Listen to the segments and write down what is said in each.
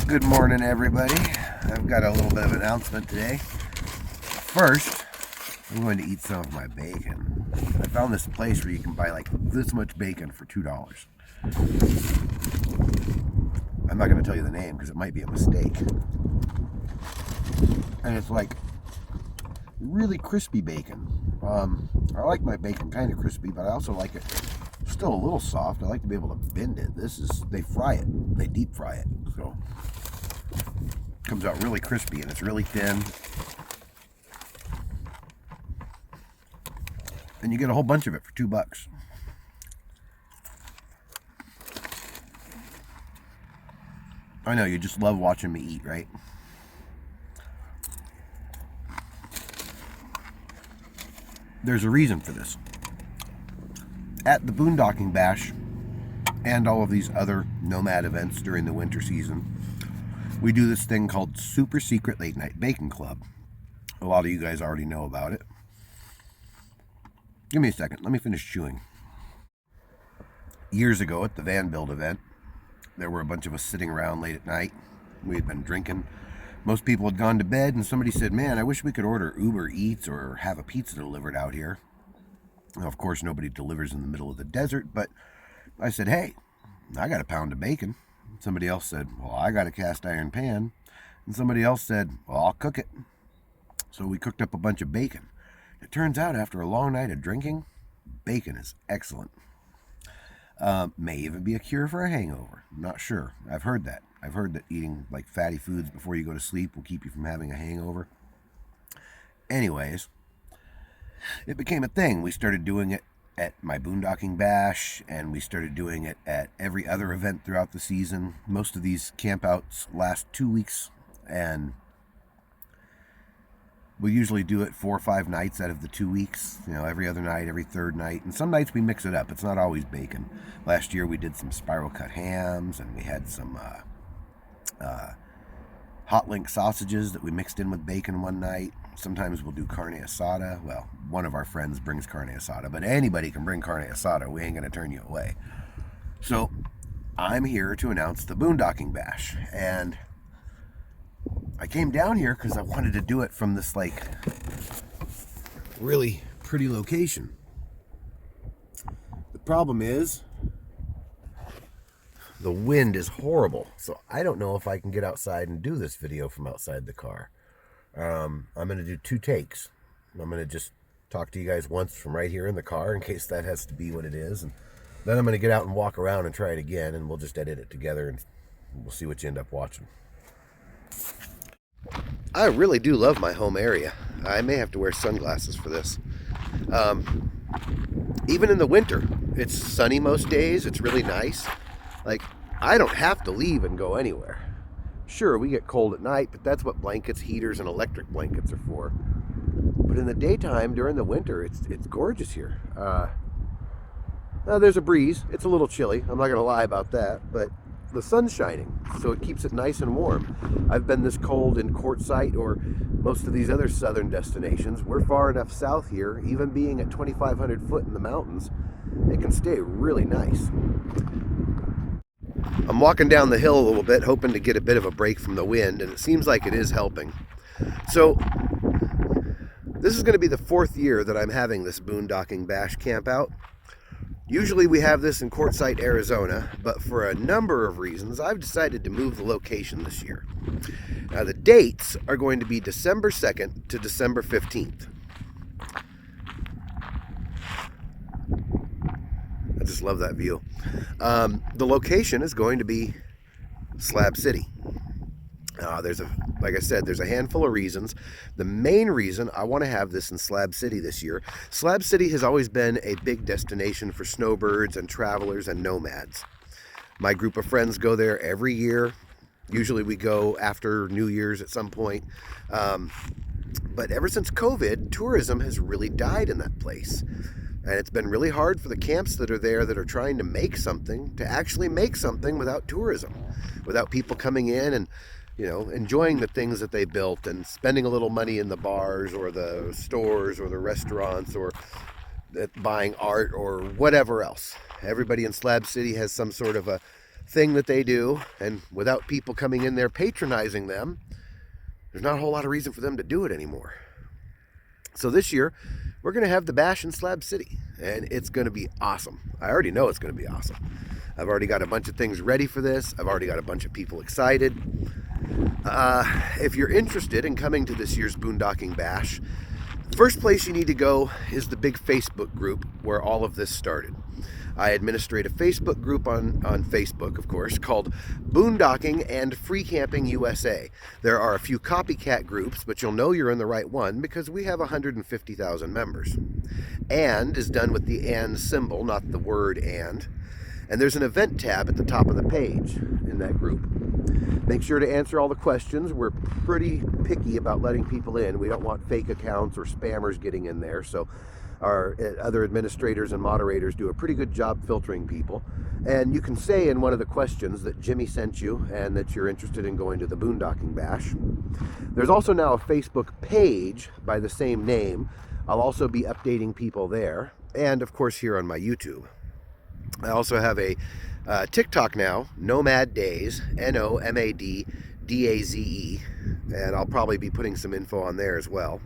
Good morning, everybody. I've got a little bit of an announcement today. First, I'm going to eat some of my bacon. I found this place where you can buy like this much bacon for $2. I'm not going to tell you the name because it might be a mistake. And it's like really crispy bacon. I like my bacon kind of crispy, but I also like it still a little soft. I like to be able to bend it. They fry it. They deep fry it. So it comes out really crispy and it's really thin. And you get a whole bunch of it for $2. I know, you just love watching me eat, right? There's a reason for this. At the Boondocking Bash and all of these other nomad events during the winter season, we do this thing called Super Secret Late Night Bacon Club. A lot of you guys already know about it. Give me a second. Let me finish chewing. Years ago at the van build event, there were a bunch of us sitting around late at night. We had been drinking. Most people had gone to bed, and somebody said, "Man, I wish we could order Uber Eats or have a pizza delivered out here." Now, of course, nobody delivers in the middle of the desert, but I said, "Hey, I got a pound of bacon." Somebody else said, "Well, I got a cast iron pan." And somebody else said, "Well, I'll cook it." So we cooked up a bunch of bacon. It turns out after a long night of drinking, bacon is excellent. May even be a cure for a hangover. I'm not sure. I've heard that. I've heard that eating like fatty foods before you go to sleep will keep you from having a hangover. Anyways, it became a thing. We started doing it at my Boondocking Bash, and we started doing it at every other event throughout the season. Most of these campouts last 2 weeks, and we usually do it 4 or 5 nights out of the 2 weeks. You know, every other night, every third night. And some nights we mix it up. It's not always bacon. Last year we did some spiral cut hams, and we had some hot link sausages that we mixed in with bacon one night. Sometimes we'll do carne asada. Well, one of our friends brings carne asada, but anybody can bring carne asada. We ain't going to turn you away. So I'm here to announce the Boondocking Bash. And I came down here because I wanted to do it from this like really pretty location. The problem is the wind is horrible, so I don't know if I can get outside and do this video from outside the car. I'm going to do 2 takes. I'm going to just talk to you guys once from right here in the car in case that has to be what it is, and then I'm going to get out and walk around and try it again, and we'll just edit it together and we'll see what you end up watching. I really do love my home area. I may have to wear sunglasses for this. Even in the winter, it's sunny most days. It's really nice. Like, I don't have to leave and go anywhere. Sure, we get cold at night, but that's what blankets, heaters, and electric blankets are for. But in the daytime, during the winter, it's gorgeous here. Now there's a breeze. It's a little chilly. I'm not going to lie about that, but the sun's shining, so it keeps it nice and warm. I've been this cold in Quartzsite or most of these other southern destinations. We're far enough south here, even being at 2,500 foot in the mountains, it can stay really nice. I'm walking down the hill a little bit, hoping to get a bit of a break from the wind, and it seems like it is helping. So this is going to be the 4th year that I'm having this Boondocking Bash camp out. Usually we have this in Quartzsite, Arizona, but for a number of reasons, I've decided to move the location this year. Now the dates are going to be December 2nd to December 15th. I just love that view. The location is going to be Slab City. Like I said, there's a handful of reasons. The main reason I want to have this in Slab City this year, Slab City has always been a big destination for snowbirds and travelers and nomads. My group of friends go there every year. Usually we go after New Year's at some point. But ever since COVID, tourism has really died in that place. And it's been really hard for the camps that are there that are trying to make something to actually make something without tourism, without people coming in and, you know, enjoying the things that they built and spending a little money in the bars or the stores or the restaurants or buying art or whatever else. Everybody in Slab City has some sort of a thing that they do, and without people coming in there patronizing them, there's not a whole lot of reason for them to do it anymore. So this year, we're going to have the bash in Slab City, and it's going to be awesome. I already know it's going to be awesome. I've already got a bunch of things ready for this. I've already got a bunch of people excited. If you're interested in coming to this year's Boondocking Bash, the first place you need to go is the big Facebook group where all of this started. I administrate a Facebook group on Facebook, of course, called Boondocking and Free Camping USA. There are a few copycat groups, but you'll know you're in the right one because we have 150,000 members. And is done with the and symbol, not the word and. And there's an event tab at the top of the page in that group. Make sure to answer all the questions. We're pretty picky about letting people in. We don't want fake accounts or spammers getting in there. So our other administrators and moderators do a pretty good job filtering people. And you can say in one of the questions that Jimmy sent you and that you're interested in going to the Boondocking Bash. There's also now a Facebook page by the same name. I'll also be updating people there. And of course here on my YouTube. I also have a TikTok now, Nomad Days, NOMADDAZE, and I'll probably be putting some info on there as well.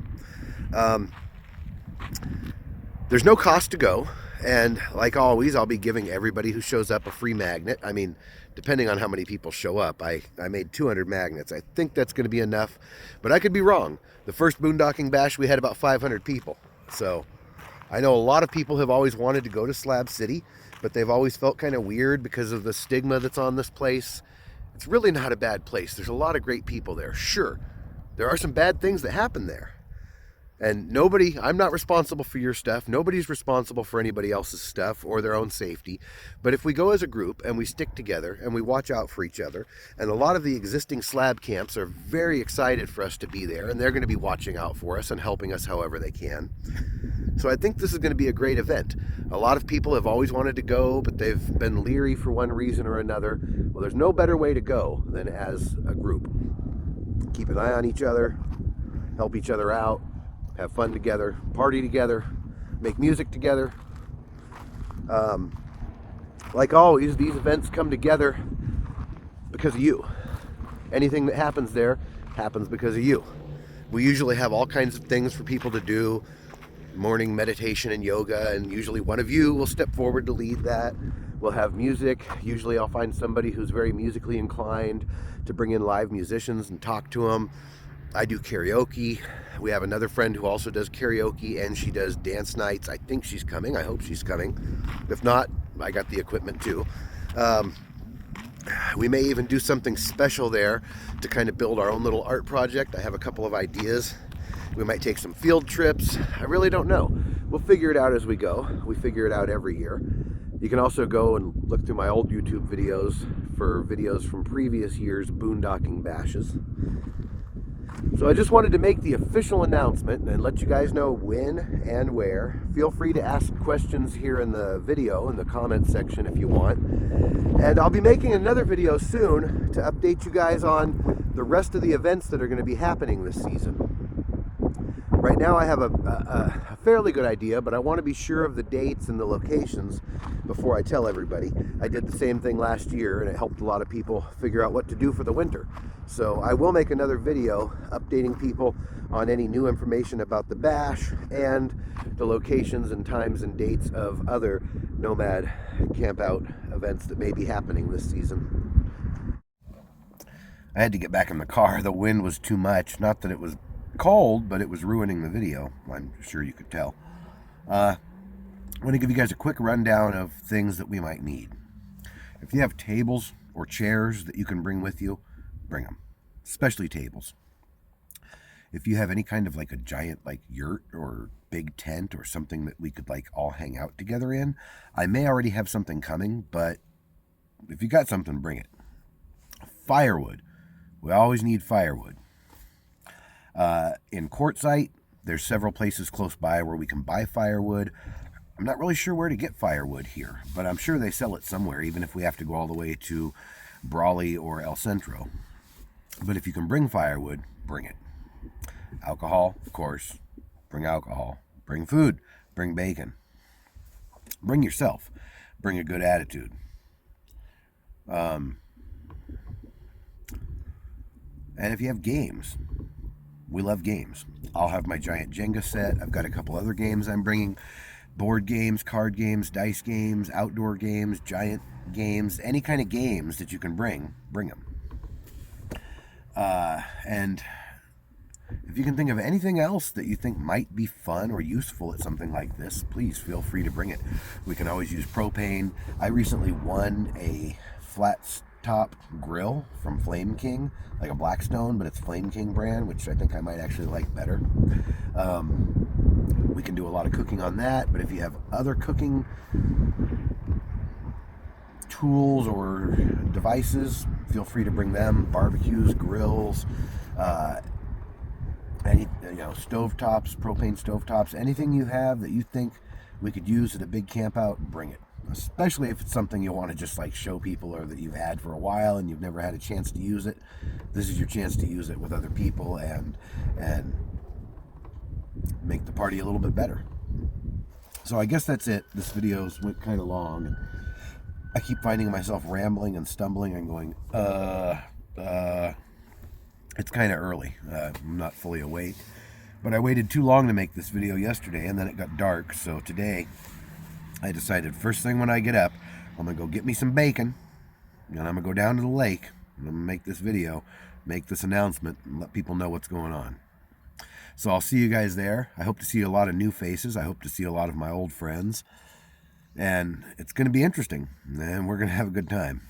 There's no cost to go, and like always, I'll be giving everybody who shows up a free magnet. I mean, depending on how many people show up, I made 200 magnets. I think that's going to be enough, but I could be wrong. The first Boondocking Bash, we had about 500 people, so I know a lot of people have always wanted to go to Slab City, but they've always felt kind of weird because of the stigma that's on this place. It's really not a bad place. There's a lot of great people there. Sure, there are some bad things that happen there. And I'm not responsible for your stuff. Nobody's responsible for anybody else's stuff or their own safety. But if we go as a group and we stick together and we watch out for each other, and a lot of the existing slab camps are very excited for us to be there, and they're going to be watching out for us and helping us however they can. So I think this is going to be a great event. A lot of people have always wanted to go, but they've been leery for one reason or another. Well, there's no better way to go than as a group. Keep an eye on each other, help each other out, have fun together, party together, make music together. Like always, these events come together because of you. Anything that happens there happens because of you. We usually have all kinds of things for people to do, morning meditation and yoga, and usually one of you will step forward to lead that. We'll have music. Usually I'll find somebody who's very musically inclined to bring in live musicians and talk to them. I do karaoke. We have another friend who also does karaoke, and she does dance nights. I think she's coming. I hope she's coming. If not, I got the equipment too. We may even do something special there to kind of build our own little art project. I have a couple of ideas. We might take some field trips. I really don't know. We'll figure it out as we go. We figure it out every year. You can also go and look through my old YouTube videos for videos from previous years' Boondocking Bashes. So I just wanted to make the official announcement and let you guys know when and where. Feel free to ask questions here in the video, in the comments section if you want. And I'll be making another video soon to update you guys on the rest of the events that are going to be happening this season. Right now I have a fairly good idea, but I want to be sure of the dates and the locations before I tell everybody. I did the same thing last year, and it helped a lot of people figure out what to do for the winter. So I will make another video updating people on any new information about the bash and the locations and times and dates of other nomad campout events that may be happening this season. I had to get back in the car. The wind was too much. Not that it was cold, but it was ruining the video. I'm sure you could tell. I want to give you guys a quick rundown of things that we might need. If you have tables or chairs that you can bring with you, bring them, especially tables. If you have any kind of like a giant like yurt or big tent or something that we could like all hang out together in, I may already have something coming, but if you got something, bring it. Firewood. We always need firewood. In Quartzsite, there's several places close by where we can buy firewood. I'm not really sure where to get firewood here, but I'm sure they sell it somewhere, even if we have to go all the way to Brawley or El Centro. But if you can bring firewood, bring it. Alcohol, of course. Bring alcohol. Bring food. Bring bacon. Bring yourself. Bring a good attitude. And if you have games, we love games. I'll have my giant Jenga set. I've got a couple other games I'm bringing. Board games, card games, dice games, outdoor games, giant games, any kind of games that you can bring them. And if you can think of anything else that you think might be fun or useful at something like this, please feel free to bring it. We can always use propane. I recently won a flat top grill from Flame King, like a Blackstone, but it's Flame King brand, which I think I might actually like better. We can do a lot of cooking on that, but if you have other cooking tools or devices, feel free to bring them. Barbecues, grills, any stovetops, propane stovetops, anything you have that you think we could use at a big camp out, bring it. Especially if it's something you want to just like show people or that you've had for a while and you've never had a chance to use it. This is your chance to use it with other people and make the party a little bit better. So I guess that's it. This video's went kind of long, and I keep finding myself rambling and stumbling and going, it's kind of early. I'm not fully awake. But I waited too long to make this video yesterday, and then it got dark. So today, I decided first thing when I get up, I'm going to go get me some bacon, and I'm going to go down to the lake, and I'm going to make this video, make this announcement, and let people know what's going on. So I'll see you guys there. I hope to see a lot of new faces. I hope to see a lot of my old friends. And it's going to be interesting, and we're going to have a good time.